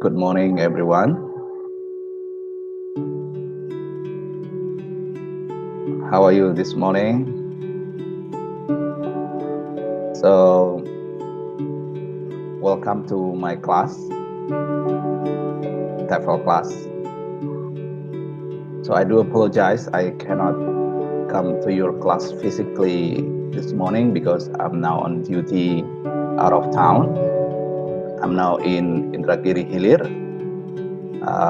Good morning, everyone. How are you this morning? So, welcome to my class, TEFL class. So I do apologize, I cannot come to your class physically this morning because I'm now on duty out of town. I'm now in Indragiri Hilir,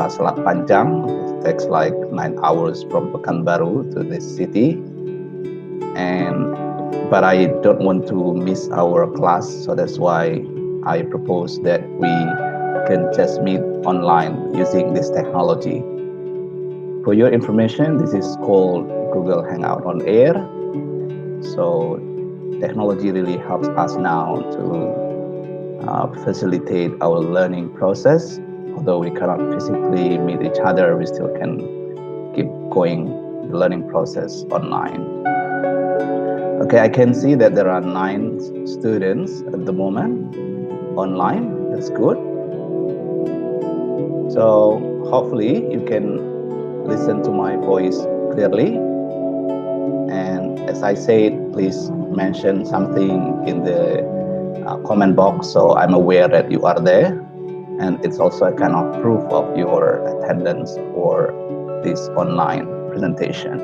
Selat Panjang. It takes like 9 hours from Pekanbaru to this city. But I don't want to miss our class, so that's why I propose that we can just meet online using this technology. For your information, this is called Google Hangout on Air. So technology really helps us now to facilitate our learning process. Although we cannot physically meet each other, we still can keep going the learning process online. Okay, I can see that there are 9 students at the moment online. That's good. So hopefully you can listen to my voice clearly. And as I said, please mention something in the comment box so I'm aware that you are there. And it's also a kind of proof of your attendance for this online presentation.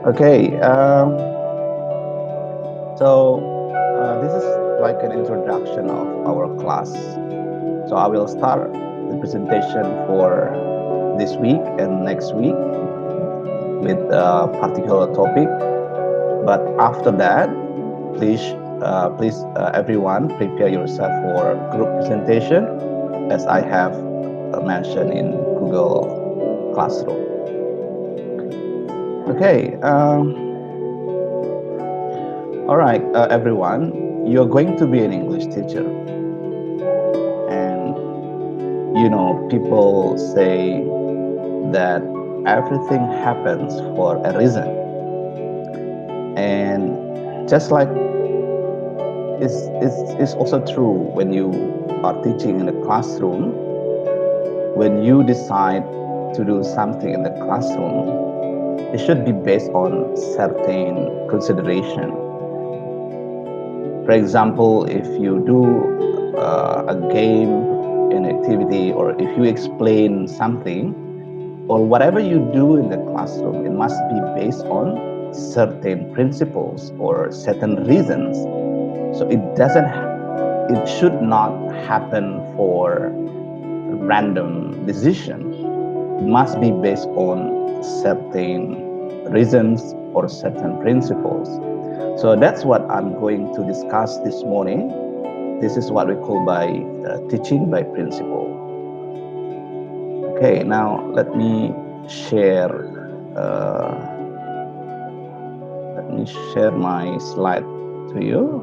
Okay, this is like an introduction of our class. So I will start the presentation for this week and next week with a particular topic. But after that, please everyone prepare yourself for group presentation, as I have mentioned in Google Classroom. Okay. All right, everyone, you're going to be an English teacher. And, you know, people say that everything happens for a reason. And just like it's also true when you are teaching in the classroom, when you decide to do something in the classroom, it should be based on certain consideration. For example, if you do a game, an activity, or if you explain something, or whatever you do in the classroom, it must be based on certain principles or certain reasons. So it should not happen for random decision. It must be based on certain reasons or certain principles. So that's what I'm going to discuss this morning. This is what we call by teaching by principle. Okay, now let me share my slide to you.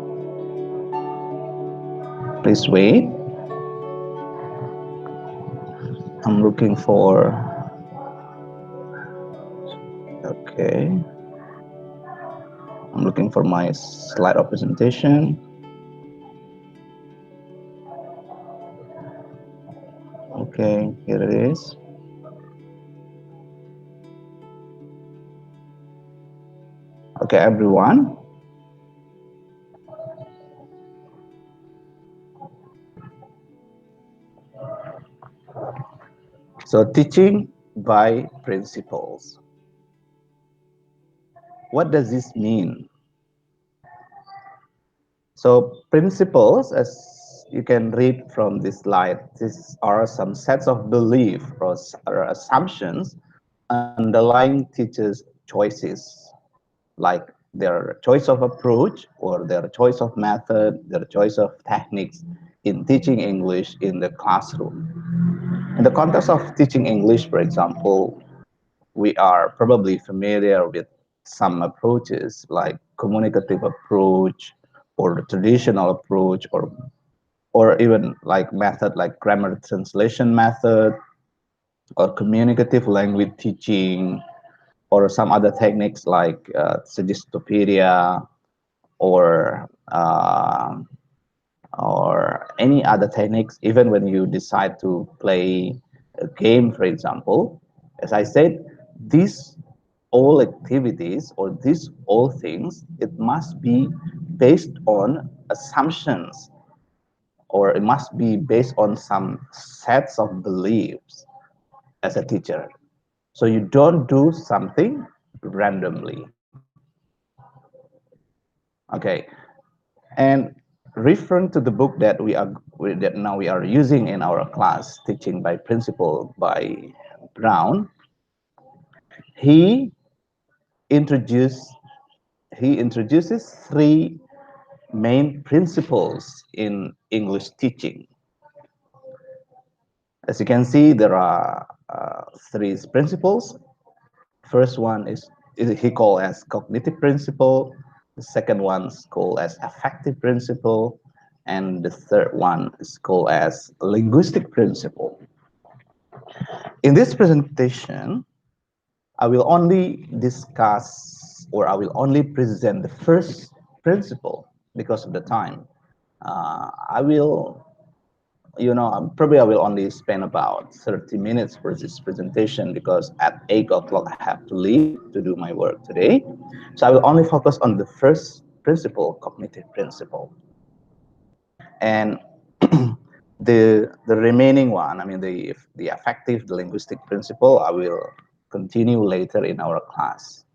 Please wait. I'm looking for. Okay. I'm looking for my slide of presentation. Okay, here it is. Okay, everyone. So teaching by principles. What does this mean? So principles, as you can read from this slide, these are some sets of belief or assumptions underlying teachers' choices, like their choice of approach or their choice of method, their choice of techniques in teaching English in the classroom. In the context of teaching English, for example, we are probably familiar with some approaches like communicative approach or the traditional approach, or even like method like grammar translation method or communicative language teaching, or some other techniques like Suggestopedia or any other techniques, even when you decide to play a game, for example, as I said, these all activities or these all things, it must be based on assumptions, or it must be based on some sets of beliefs as a teacher. So you don't do something randomly. Okay, and referring to the book that now we are using in our class, Teaching by Principle by Brown, he introduced he introduces three main principles in English teaching. As you can see, there are three principles. First one is he called as cognitive principle. The second one is called as affective principle, and the third one is called as linguistic principle. In this presentation, I will only discuss, or I will only present the first principle because of the time. I will, probably I will only spend about 30 minutes for this presentation because at 8 o'clock I have to leave to do my work today. So I will only focus on the first principle, cognitive principle. And the remaining one, I mean the affective, the linguistic principle, I will continue later in our class.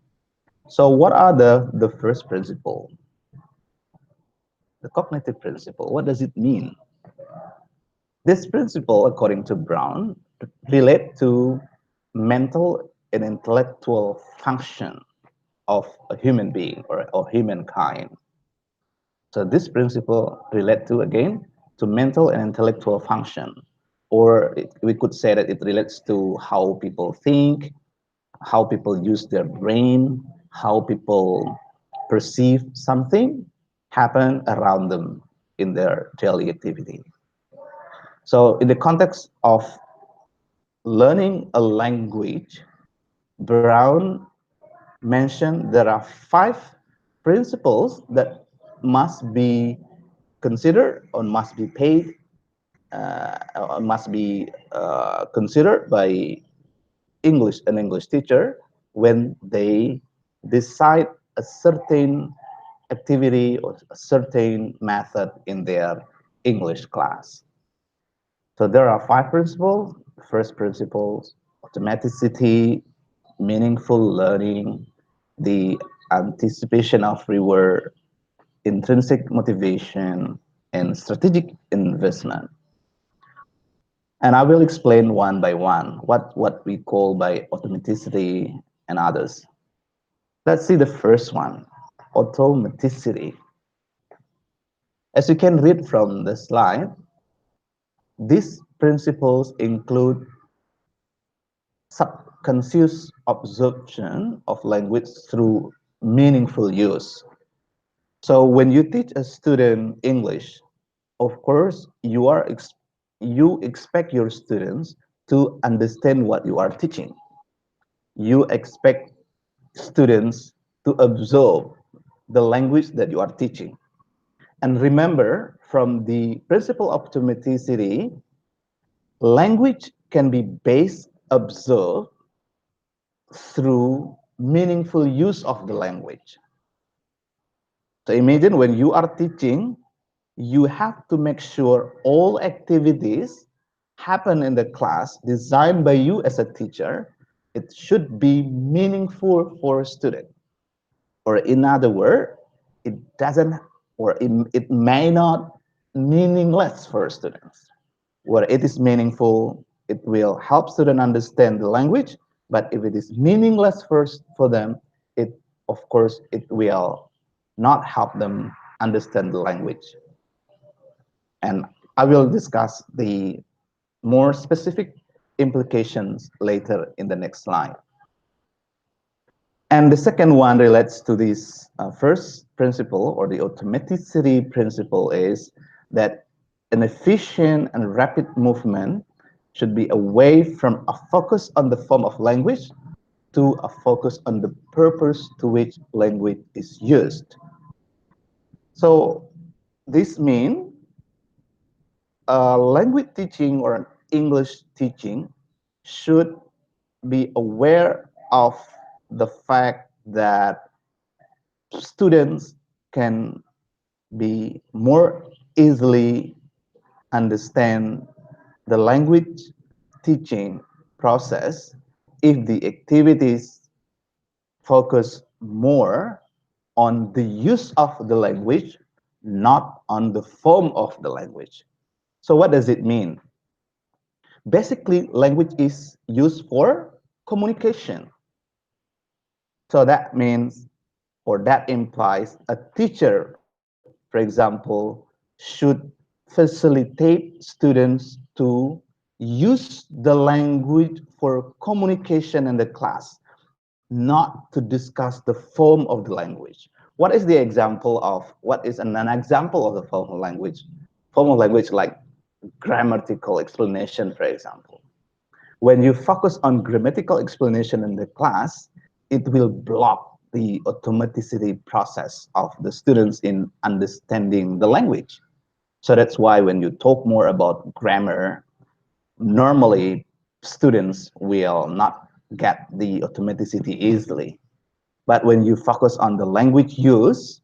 So what are the first principle? The cognitive principle, what does it mean? This principle, according to Brown, relate to mental and intellectual function of a human being or humankind. So this principle relate to, again, to mental and intellectual function, or we could say that it relates to how people think, how people use their brain, how people perceive something happen around them in their daily activity. So in the context of learning a language, Brown mentioned there are 5 principles that must be considered or must be paid, must be considered by an English teacher when they decide a certain activity or a certain method in their English class. So there are 5 principles. The first principle, automaticity, meaningful learning, the anticipation of reward, intrinsic motivation, and strategic investment. And I will explain one by one what we call by automaticity and others. Let's see the first one, automaticity. As you can read from the slide, these principles include subconscious absorption of language through meaningful use. So when you teach a student English, of course, you expect your students to understand what you are teaching. You expect students to absorb the language that you are teaching. And remember, from the principle of automaticity, language can be best observed through meaningful use of the language. So imagine when you are teaching, you have to make sure all activities happen in the class designed by you as a teacher. It should be meaningful for a student. Or in other words, it doesn't, or it may not meaningless for students. Where it is meaningful, it will help students understand the language. But if it is meaningless for them, it, of course, it will not help them understand the language. And I will discuss the more specific implications later in the next slide. And the second one relates to this first principle, or the automaticity principle, is that an efficient and rapid movement should be away from a focus on the form of language to a focus on the purpose to which language is used. So this means language teaching or an English teaching should be aware of the fact that students can be more easily understand the language teaching process if the activities focus more on the use of the language, not on the form of the language. So what does it mean? Basically, language is used for communication. So that means, or that implies, a teacher, for example, should facilitate students to use the language for communication in the class, not to discuss the form of the language. What is the example of, what is an example of the formal language? Formal language like grammatical explanation, for example. When you focus on grammatical explanation in the class, it will block the automaticity process of the students in understanding the language. So that's why when you talk more about grammar, normally students will not get the automaticity easily. But when you focus on the language use,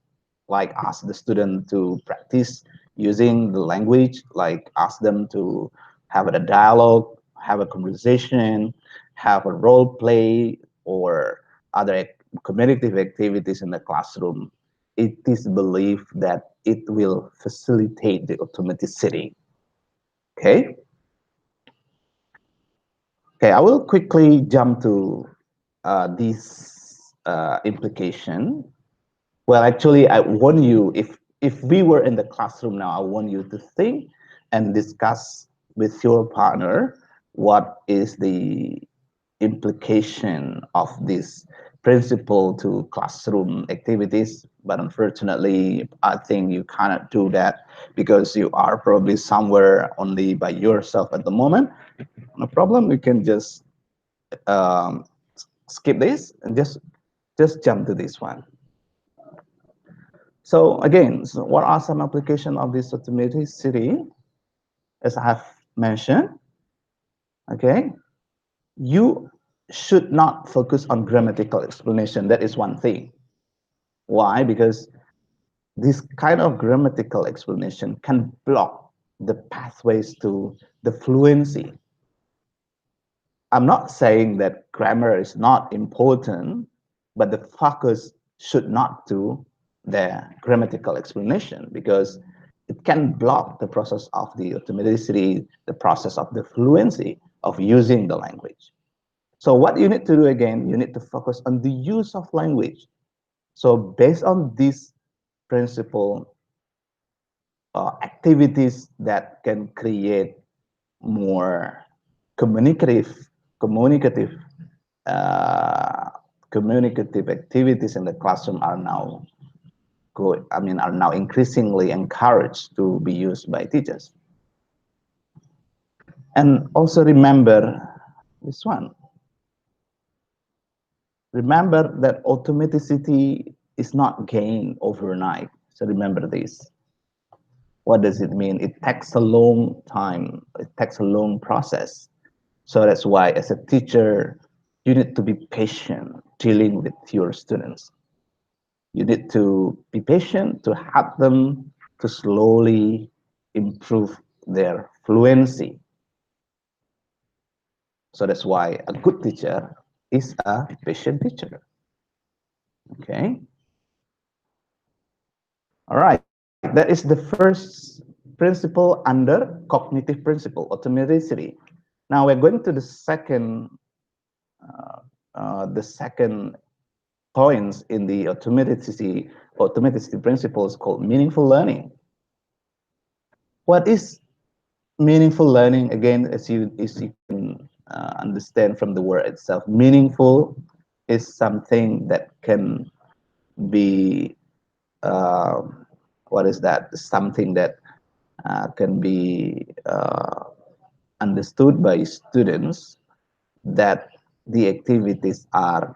like ask the student to practice using the language, like ask them to have a dialogue, have a conversation, have a role play, or other communicative activities in the classroom, it is believed that it will facilitate the automaticity. Okay. Okay, I will quickly jump to this implication. Well, actually, I want you, if we were in the classroom now, I want you to think and discuss with your partner what is the implication of this principle to classroom activities. But unfortunately, I think you cannot do that because you are probably somewhere only by yourself at the moment. No problem, we can just um, skip this and just jump to this one. So again, so what are some applications of this automaticity? As I have mentioned, okay, you should not focus on grammatical explanation. That is one thing. Why? Because this kind of grammatical explanation can block the pathways to the fluency. I'm not saying that grammar is not important, but the focus should not to the grammatical explanation because it can block the process of the automaticity, the process of the fluency of using the language. So what you need to do again, you need to focus on the use of language. So based on this principle, activities that can create more communicative communicative uh, communicative activities in the classroom are now are now increasingly encouraged to be used by teachers. And also remember this one. Remember that automaticity is not gained overnight. So remember this. What does it mean? It takes a long time. It takes a long process. So that's why as a teacher, you need to be patient dealing with your students. You need to be patient to help them to slowly improve their fluency. So that's why a good teacher is a patient teacher. Okay. All right. That is the first principle under cognitive principle, automaticity. Now we're going to the second points in the automaticity principles called meaningful learning. What is meaningful learning? Again, as you can understand from the word itself, meaningful is something that can be what is that? Something that can be understood by students that the activities are,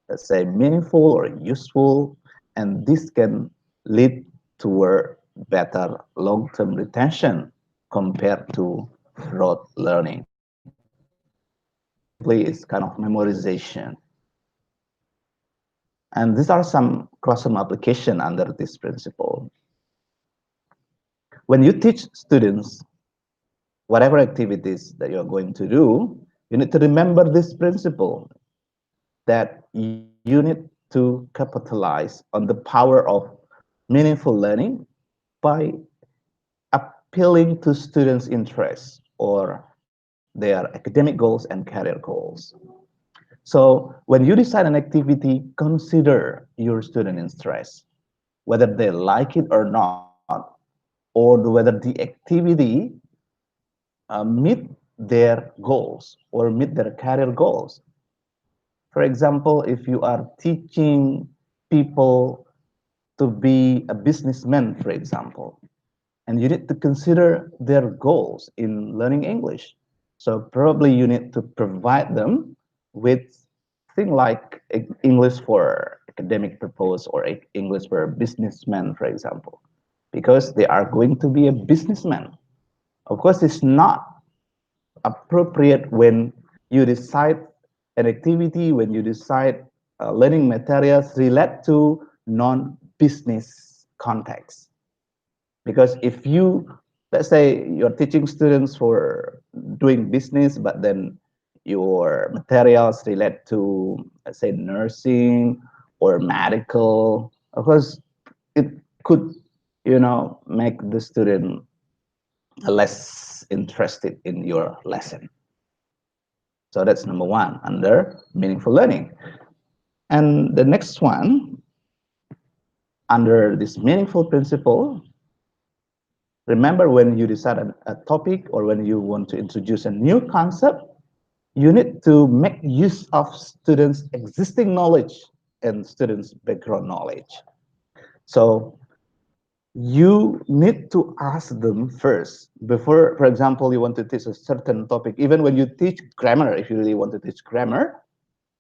let's say, meaningful or useful, and this can lead toward better long-term retention compared to rote learning. Simply, it's kind of memorization. And these are some classroom application under this principle. When you teach students whatever activities that you're going to do, you need to remember this principle that you need to capitalize on the power of meaningful learning by appealing to students' interests or their academic goals and career goals. So when you decide an activity, consider your student interest, whether they like it or not, or whether the activity meet their goals or meet their career goals. For example, if you are teaching people to be a businessman, for example, and you need to consider their goals in learning English. So probably you need to provide them with things like English for academic purpose or English for a businessman, for example, because they are going to be a businessman. Of course, it's not appropriate when you decide an activity, when you decide learning materials relate to non-business context. Because if you, let's say you're teaching students for doing business, but then your materials relate to, let's say, nursing or medical, of course, it could, make the student less interested in your lesson. So that's number one under meaningful learning. And the next one, under this meaningful principle, remember when you decide a topic or when you want to introduce a new concept, you need to make use of students' existing knowledge and students' background knowledge. So you need to ask them first before, for example, you want to teach a certain topic. Even when you teach grammar, if you really want to teach grammar,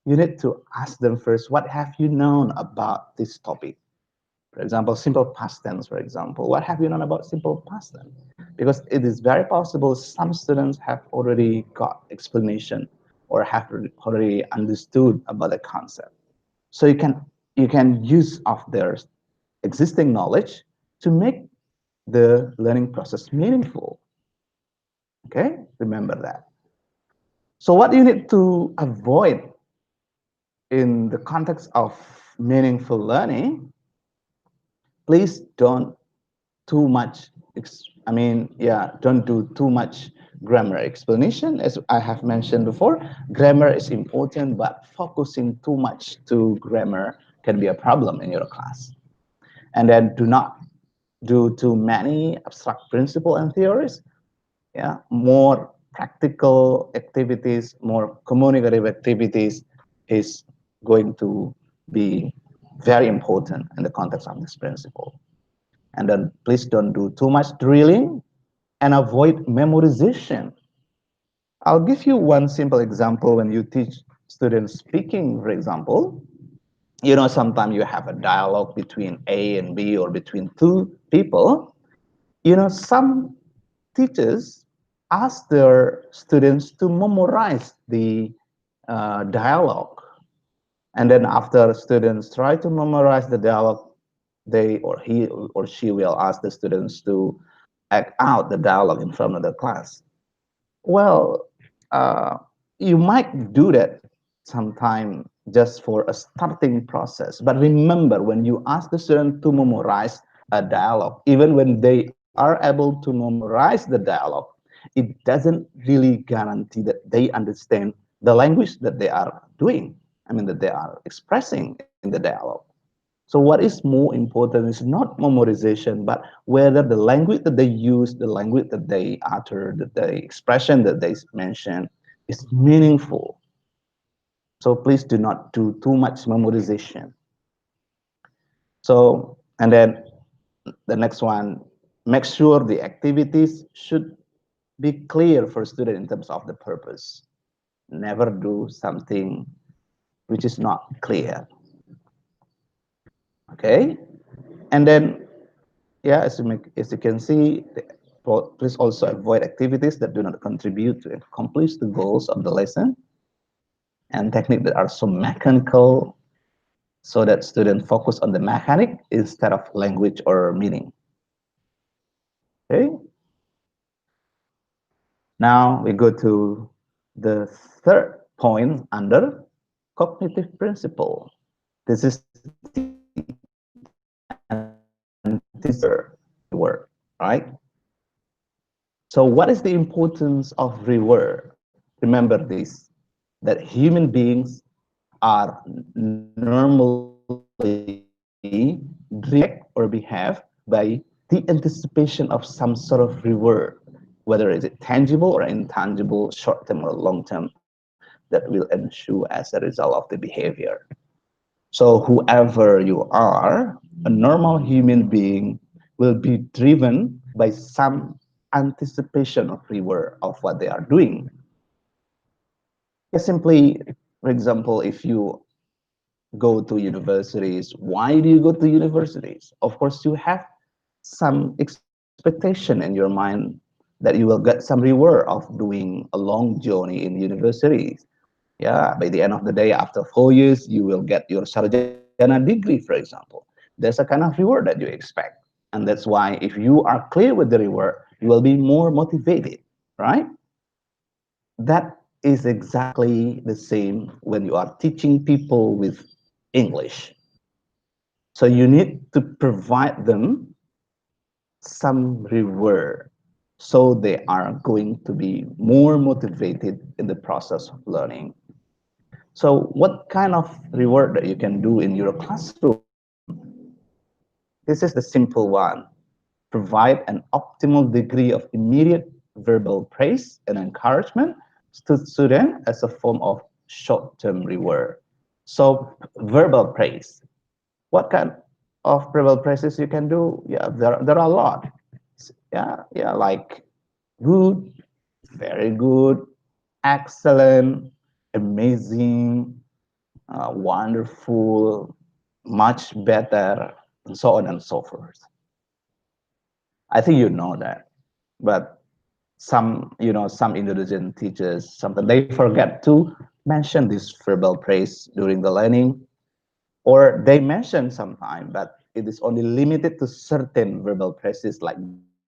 you need to ask them first, what have you known about this topic? For example, simple past tense, for example. What have you known about simple past tense? Because it is very possible some students have already got explanation or have already understood about the concept. So you can use of their existing knowledge to make the learning process meaningful. Okay, remember that. So what you need to avoid in the context of meaningful learning, please don't too much, don't do too much grammar explanation. As I have mentioned before, grammar is important, but focusing too much to grammar can be a problem in your class. And then do not do too many abstract principles and theories. Yeah, more practical activities, more communicative activities is going to be very important in the context of this principle. And then please don't do too much drilling and avoid memorization. I'll give you one simple example. When you teach students speaking, for example, sometimes you have a dialogue between A and B or between two people. Some teachers ask their students to memorize the dialogue. And then after students try to memorize the dialogue, they or he or she will ask the students to act out the dialogue in front of the class. Well, uh, you might do that sometime just for a starting process. But remember, when you ask the student to memorize a dialogue, even when they are able to memorize the dialogue, it doesn't really guarantee that they understand the language that they are doing. That they are expressing in the dialogue. So what is more important is not memorization, but whether the language that they use, the language that they utter, the expression that they mention is meaningful. So please do not do too much memorization. So, and then the next one, make sure the activities should be clear for student in terms of the purpose. Never do something which is not clear. Okay, and then yeah, as you can see, Please also avoid activities that do not contribute to accomplish the goals of the lesson, and techniques that are so mechanical, so that students focus on the mechanic instead of language or meaning. Okay. Now we go to the third point under cognitive principle. This is the anticipatory word, right? So what is the importance of reward? Remember this, that human beings are normally driven to react or behave by the anticipation of some sort of reward, whether it's tangible or intangible, short-term or long-term, that will ensue as a result of the behavior. So whoever you are, a normal human being will be driven by some anticipation of reward of what they are doing. Yeah, simply, for example, if you go to universities, why do you go to universities? Of course, you have some expectation in your mind that you will get some reward of doing a long journey in universities. Yeah, by the end of the day, after 4 years, you will get your sarjana degree, for example. There's a kind of reward that you expect. And that's why if you are clear with the reward, you will be more motivated, right? That is exactly the same when you are teaching people with English. So you need to provide them some reward so they are going to be more motivated in the process of learning. So what kind of reward that you can do in your classroom? This is the simple one. Provide an optimal degree of immediate verbal praise and encouragement to students as a form of short-term reward. So verbal praise. What kind of verbal praises you can do? Yeah, there are a lot. Yeah, like good, very good, excellent, amazing, wonderful, much better, and so on and so forth. I think you know that, but some Indonesian teachers sometimes they forget to mention this verbal praise during the learning, or they mention sometime, but it is only limited to certain verbal praises like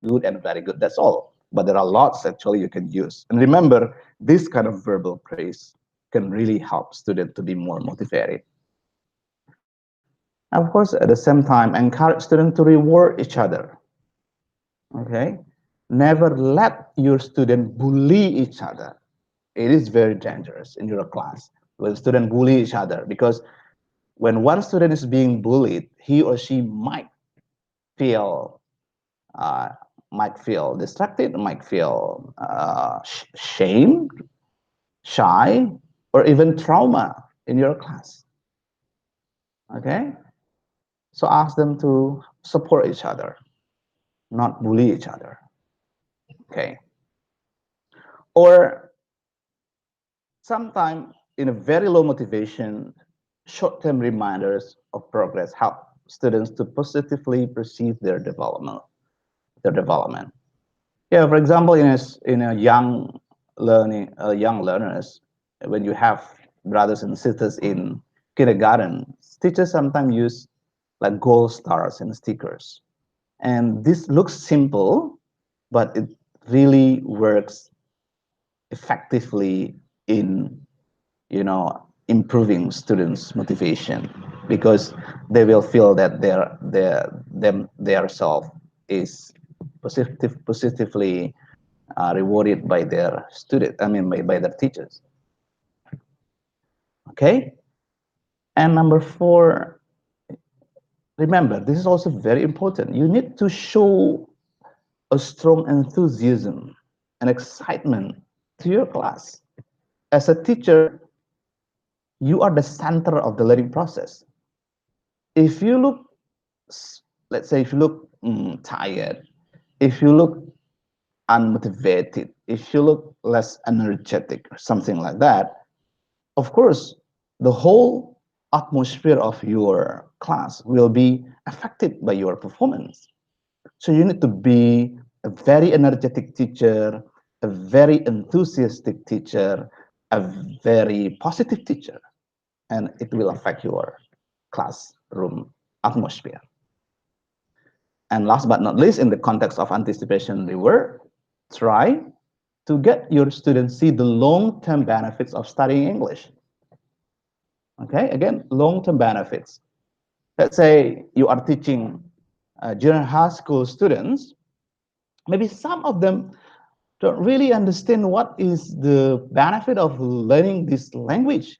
good and very good. That's all. But there are lots actually you can use. And remember, this kind of verbal praise can really help students to be more motivated. Of course, at the same time, encourage students to reward each other. Okay, never let your student bully each other. It is very dangerous in your class when students bully each other, because when one student is being bullied, he or she feel uh, might feel distracted, might feel shame, shy, or even trauma in your class. Okay, so ask them to support each other, not bully each other. Okay, or sometimes in a very low motivation, short-term reminders of progress help students to positively perceive their development. Yeah, for example, in a young learners, when you have brothers and sisters in kindergarten, teachers sometimes use like gold stars and stickers, and this looks simple, but it really works effectively in improving students motivation, because they will feel that their self is positively rewarded by their student, I mean by their teachers. Okay, and number four, remember, this is also very important. You need to show a strong enthusiasm and excitement to your class. As a teacher, you are the center of the learning process. If you look, let's say, if you look tired, if you look unmotivated, if you look less energetic or something like that, of course, the whole atmosphere of your class will be affected by your performance. So you need to be a very energetic teacher, a very enthusiastic teacher, a very positive teacher, and it will affect your classroom atmosphere. And last but not least, in the context of anticipation reward, try to get your students see the long-term benefits of studying English. Okay, again, long-term benefits. Let's say you are teaching junior high school students, maybe some of them don't really understand what is the benefit of learning this language.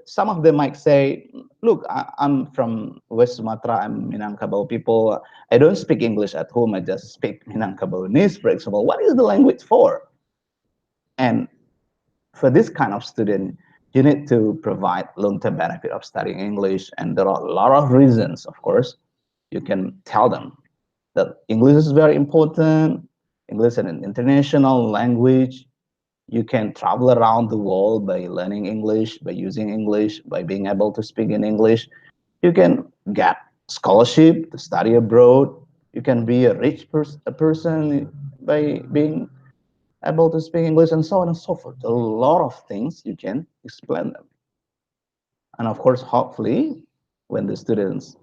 Some of them might say, look, I'm from West Sumatra, I'm Minangkabau people. I don't speak English at home, I just speak Minangkabaunese, for example. What is the language for? And for this kind of student, you need to provide long-term benefit of studying English. And there are a lot of reasons, of course. You can tell them that English is very important. English is an international language. You can travel around the world by learning English, by using English, by being able to speak in English. You can get scholarship to study abroad. You can be a rich a person by being able to speak English, and so on and so forth. A lot of things you can explain them. And of course, hopefully, when the students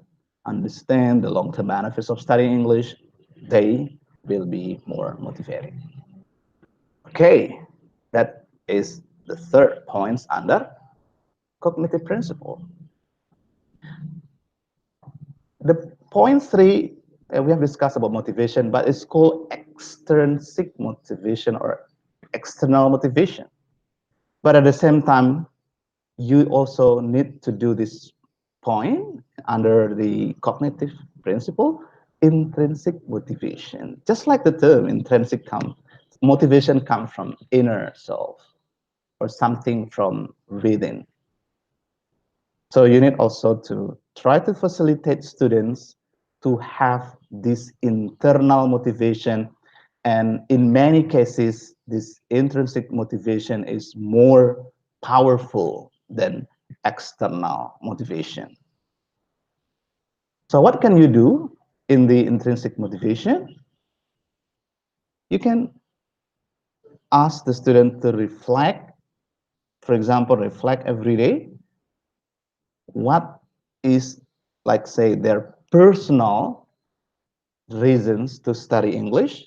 understand the long-term benefits of studying English, they will be more motivated. Okay, that is the third point under cognitive principle. The point three, we have discussed about motivation, but it's called extrinsic motivation or external motivation. But at the same time, you also need to do this point under the cognitive principle, intrinsic motivation. Just like the term intrinsic motivation comes from inner self or something from within. So you need also to try to facilitate students to have this internal motivation. And in many cases, this intrinsic motivation is more powerful than external motivation. So what can you do in the intrinsic motivation? You can ask the student to reflect, for example, reflect every day. What is, like, say, their personal reasons to study English?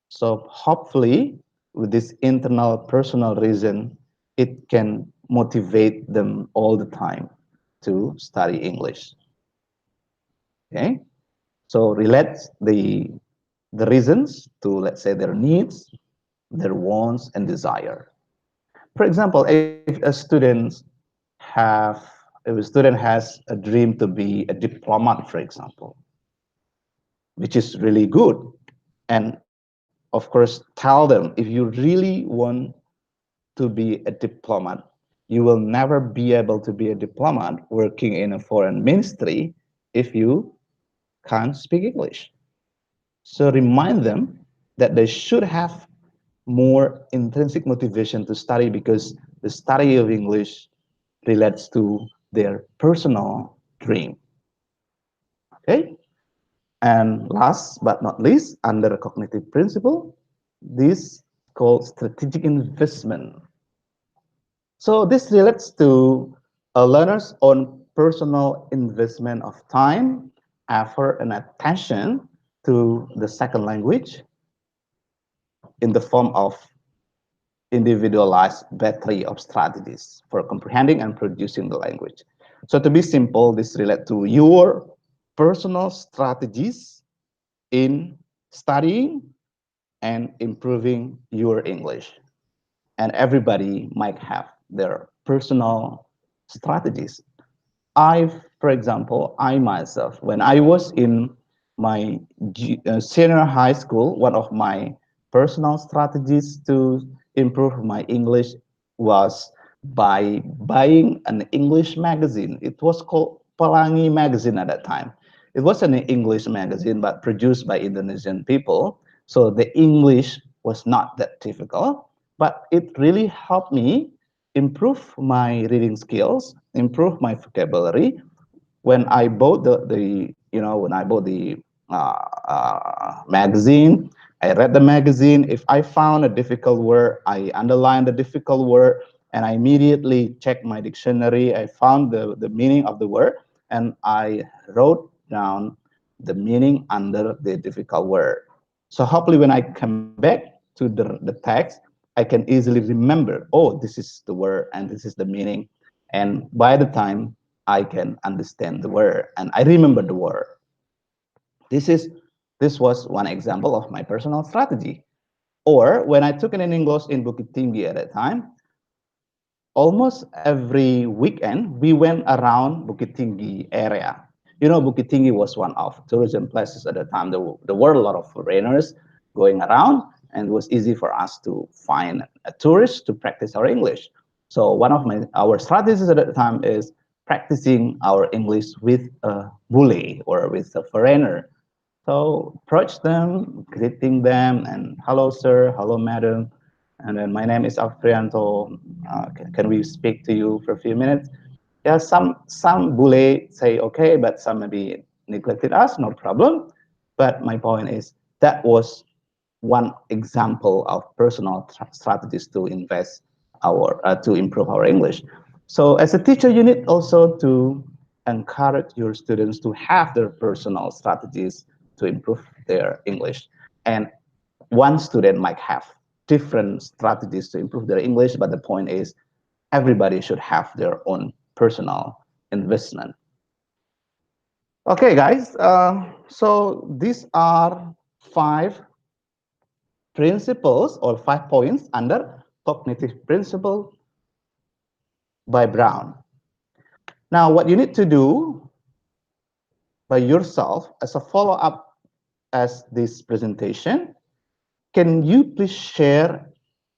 So hopefully, with this internal personal reason, it can motivate them all the time to study English. Okay, so relate the reasons to, let's say, their needs, their wants, and desire. For example, if a student has a dream to be a diplomat, for example, which is really good, and of course, tell them if you really want to be a diplomat, you will never be able to be a diplomat working in a foreign ministry if you can't speak English. So remind them that they should have more intrinsic motivation to study because the study of English relates to their personal dream. Okay? And last but not least, under a cognitive principle, this called strategic investment. So this relates to a learner's own personal investment of time, effort, and attention to the second language in the form of individualized battery of strategies for comprehending and producing the language. So to be simple, this relates to your personal strategies in studying and improving your English. And everybody might have their personal strategies. For example, I myself, when I was in my senior high school, one of my personal strategies to improve my English was by buying an English magazine. It was called Pelangi magazine at that time. It was an English magazine, but produced by Indonesian people. So the English was not that difficult, but it really helped me improve my reading skills, improve my vocabulary. When I bought the magazine, I read the magazine. If I found a difficult word, I underline the difficult word and I immediately check my dictionary. I found the meaning of the word and I wrote down the meaning under the difficult word. So hopefully when I come back to the text, I can easily remember, oh, this is the word and this is the meaning. And by the time I can understand the word and I remember the word. This is this was one example of my personal strategy. Or when I took an English in Bukit Tinggi at that time, almost every weekend we went around Bukit Tinggi area. You know, Bukit Tinggi was one of tourism places at the time. There were a lot of foreigners going around, and it was easy for us to find a tourist to practice our English. So one of our strategies at the time is practicing our English with a bule or with a foreigner. So approach them, greeting them, and hello, sir, hello, madam. And then my name is Afrianto. Can we speak to you for a few minutes? Yeah, some bule say okay, but some maybe neglected us, no problem. But my point is that was one example of personal strategies to invest our to improve our English. So as a teacher, you need also to encourage your students to have their personal strategies to improve their English. And one student might have different strategies to improve their English, but the point is everybody should have their own personal investment. Okay, guys, so these are five principles or 5 points under cognitive principle by Brown. Now, what you need to do by yourself as a follow-up as this presentation, can you please share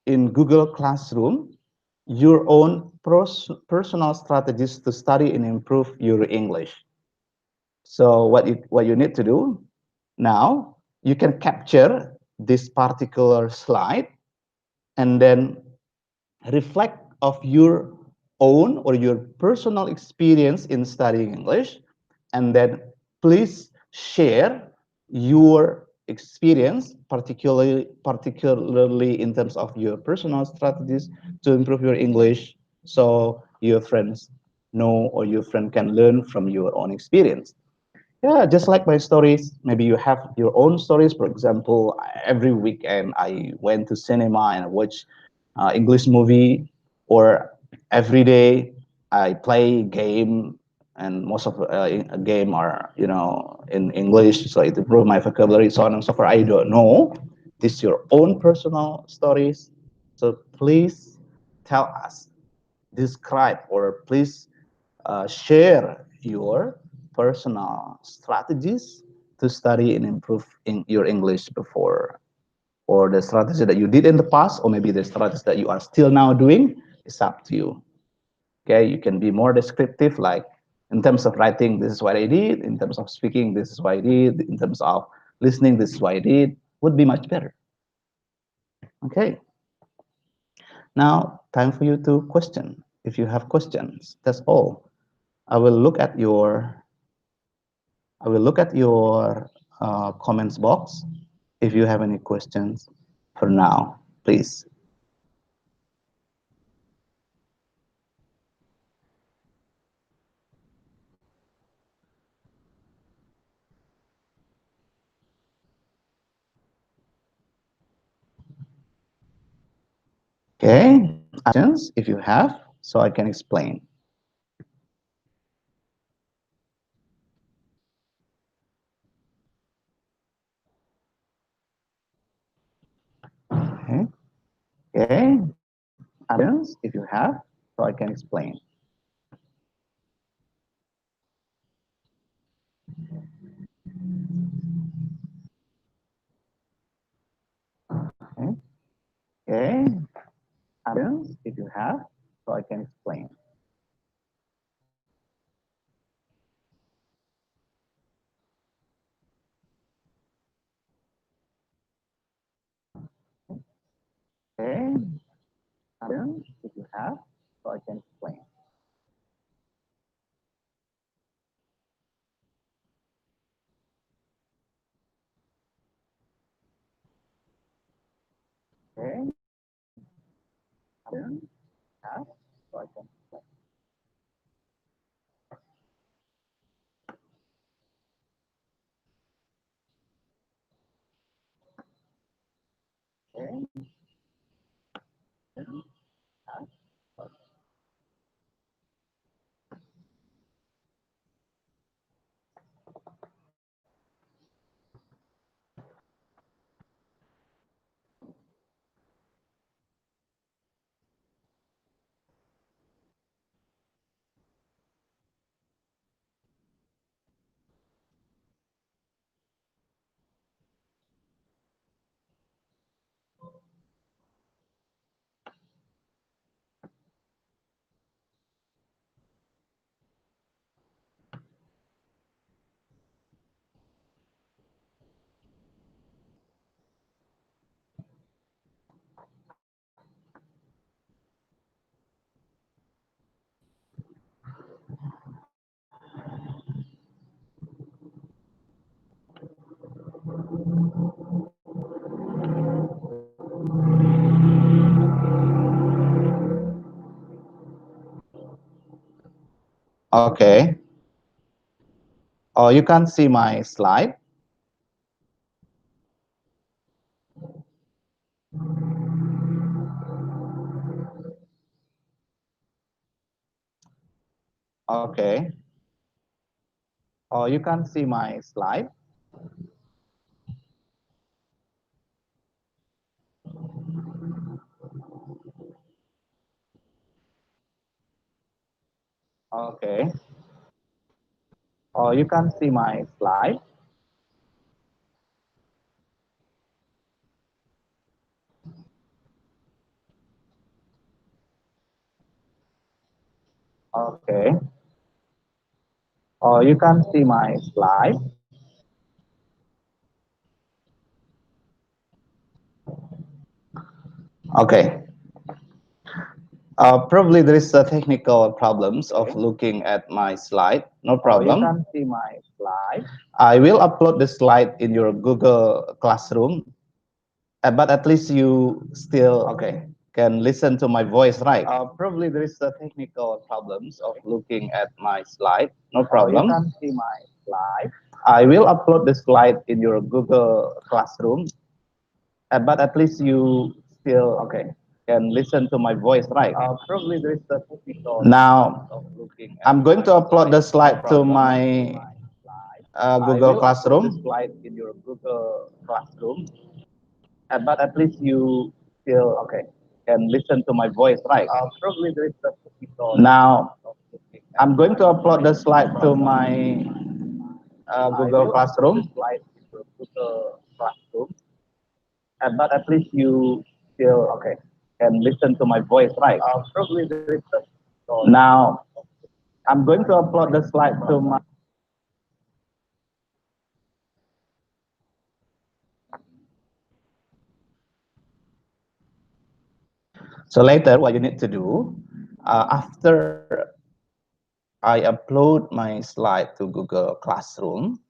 in Google Classroom your own personal strategies to study and improve your English? So what you need to do now, you can capture this particular slide and then reflect of your own or your personal experience in studying English, and then please share your experience, particularly in terms of your personal strategies to improve your English, so your friends know or your friend can learn from your own experience. Yeah, just like my stories, maybe you have your own stories. For example, every weekend I went to cinema and watch English movie, or every day I play game, and most of a game are in English, so it improve my vocabulary, so on and so forth. I don't know. This is your own personal stories, so please tell us, describe, or please share your personal strategies to study and improve in your English before, or the strategy that you did in the past, or maybe the strategies that you are still now doing. It's up to you. Okay, you can be more descriptive, like in terms of writing, this is what I did. In terms of speaking, this is what I did. In terms of listening, this is what I did. Would be much better. Okay. Now, time for you to question. If you have questions, that's all. I will look at your comments box if you have any questions for now, please. Okay, questions if you have, so I can explain. Okay, okay, questions if you have, so I can explain. Okay, okay, questions if you have, so I can explain. Okay, questions if you have, so I can explain. Okay. Oh, you can see my slide. Okay. Oh, you can see my slide. Okay. Oh, you can see my slide. Okay. Oh, you can see my slide. Okay. Probably there is a technical problems of looking at my slide. No problem. You can see my slide. I will upload the slide in your Google Classroom, but at least you still can listen to my voice, right? Probably there is a technical problems of looking at my slide. No problem. You can see my slide. I will upload the slide in your Google Classroom, but at least you still can listen to my voice, right? Probably there is a technical. Now, I'm going to upload the slide to my Google Classroom. Slide in your Google Classroom, but at least you still can listen to my voice, right? Probably there is a technical. Now, I'm going to upload the slide to my Google Classroom. Slide in your Google Classroom, but at least you still can listen to my voice, right? Probably there is a. Now, I'm going to upload the slide to my. So later, what you need to do, after I upload my slide to Google Classroom,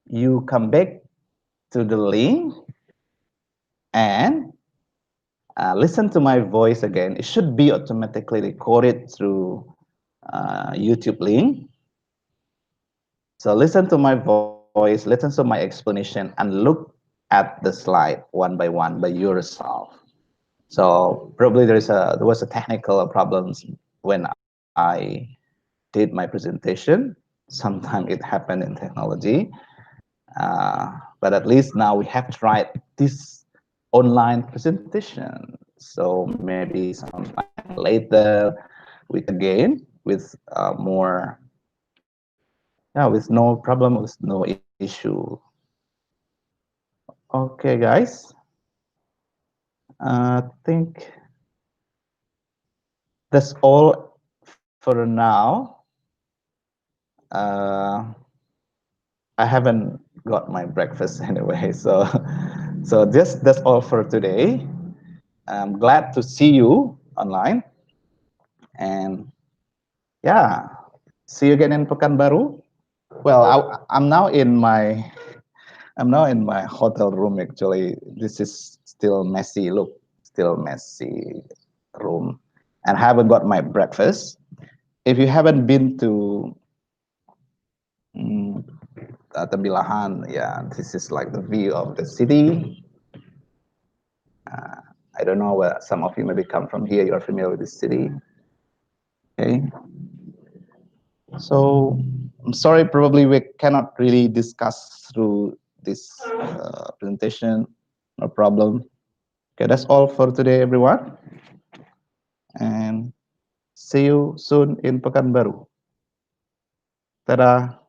you come back to the link and listen to my voice again. It should be automatically recorded through YouTube link. So listen to my voice, listen to my explanation, and look at the slide one by yourself. So probably there was a technical problems when I did my presentation. Sometimes it happened in technology, but at least now we have tried this online presentation. So maybe sometime later we can again with more, yeah, with no problem, with no issue. Okay, guys. I think that's all for now. Uh, I haven't got my breakfast anyway, so just that's all for today. I'm glad to see you online, and yeah, see you again in Pekanbaru. Well, I'm now in my hotel room. Actually, this is still messy. Look, still messy room, and haven't got my breakfast. If you haven't been to Tembilahan, yeah, this is like the view of the city. I don't know where some of you maybe come from here. You are familiar with this city. Okay. So I'm sorry, probably we cannot really discuss through this presentation. No problem. Okay, that's all for today, everyone. And see you soon in Pekanbaru. Tada.